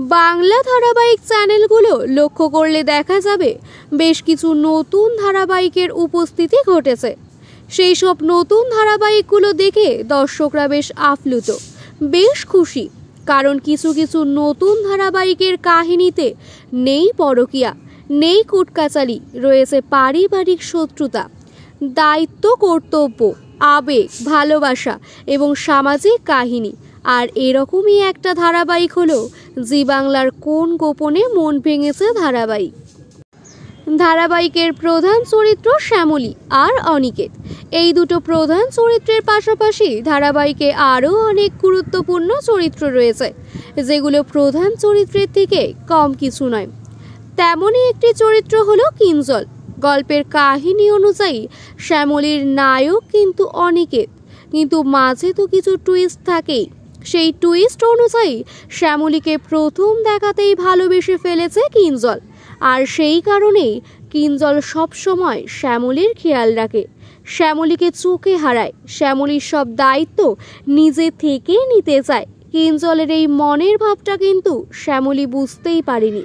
বাংলা ধারাবাহিক চ্যানেলগুলো লক্ষ্য করলে দেখা যাবে বেশ কিছু নতুন ধারাবাহিকের উপস্থিতি ঘটেছে। সেই সব নতুন ধারাবাহিকগুলো দেখে দর্শকরা বেশ আপ্লুত, বেশ খুশি। কারণ কিছু কিছু নতুন ধারাবাহিকের কাহিনীতে নেই পরকীয়া, নেই কুটকাচালি, রয়েছে পারিবারিক শত্রুতা, দায়িত্ব, কর্তব্য, আবেগ, ভালোবাসা এবং সামাজিক কাহিনী। আর এরকমই একটা ধারাবাহিক হলো জি বাংলার কোন গোপনে মন ভেঙেছে ধারাবাহিক। ধারাবাহিকের প্রধান চরিত্র শ্যামলী আর অনিকেত। এই দুটো প্রধান চরিত্রের পাশাপাশি ধারাবাহিকে আরও অনেক গুরুত্বপূর্ণ চরিত্র রয়েছে, যেগুলো প্রধান চরিত্রের থেকে কম কিছু নয়। তেমনই একটি চরিত্র হলো কিঞ্জল। গল্পের কাহিনী অনুযায়ী শ্যামলীর নায়ক কিন্তু অনিকেত, কিন্তু মাঝে তো কিছু টুইস্ট থাকেই। সেই টুইস্ট অনুযায়ী শ্যামলীকে প্রথম দেখাতেই ভালোবেসে ফেলেছে কিঞ্জল, আর সেই কারণেই কিঞ্জল সবসময় শ্যামলীর খেয়াল রাখে, শ্যামলীকে চোখে হারায়, শ্যামলীর সব দায়িত্ব নিজে থেকে নিতে চায়। কিঞ্জলের এই মনের ভাবটা কিন্তু শ্যামলী বুঝতেই পারেনি,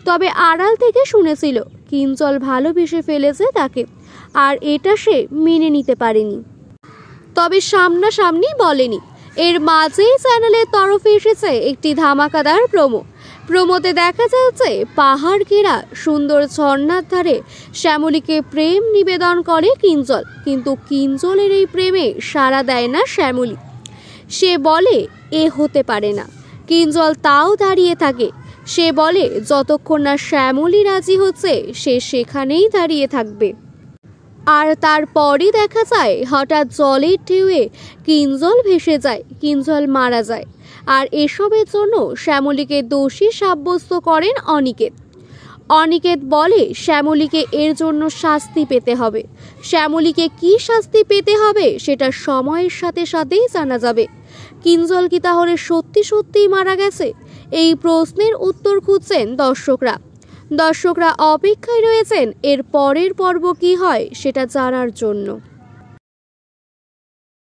তবে আড়াল থেকে শুনেছিল কিঞ্জল ভালোবেসে ফেলেছে তাকে, আর এটা সে মেনে নিতে পারেনি, তবে সামনাসামনি বলেনি। এর মাঝেই চ্যানেলের তরফে এসেছে একটি ধামাকাদার প্রোমোতে দেখা যাচ্ছে পাহাড় ঘেরা সুন্দর ঝর্ণার ধারে শ্যামলীকে প্রেম নিবেদন করে কিঞ্জল, কিন্তু কিঞ্জলের এই প্রেমে সাড়া দেয় না শ্যামলী। সে বলে এ হতে পারে না। কিঞ্জল তাও দাঁড়িয়ে থাকে। সে বলে যতক্ষণ না শ্যামলী রাজি হচ্ছে সে সেখানেই দাঁড়িয়ে থাকবে। আর তারপরই দেখা যায় হঠাৎ জলের ঢেউয়ে কিঞ্জল ভেসে যায়, কিঞ্জল মারা যায়। আর এসবের জন্য শ্যামলীকে দোষী সাব্যস্ত করেন অনিকেত। অনিকেত বলে শ্যামলীকে এর জন্য শাস্তি পেতে হবে। শ্যামলীকে কি শাস্তি পেতে হবে সেটা সময়ের সাথে সাথেই জানা যাবে। কিঞ্জল কি তাহলে সত্যি সত্যিই মারা গেছে? এই প্রশ্নের উত্তর খুঁজছেন দর্শকরা অপেক্ষায় রয়েছেন এর পরের পর্ব কি হয় সেটা জানার জন্য।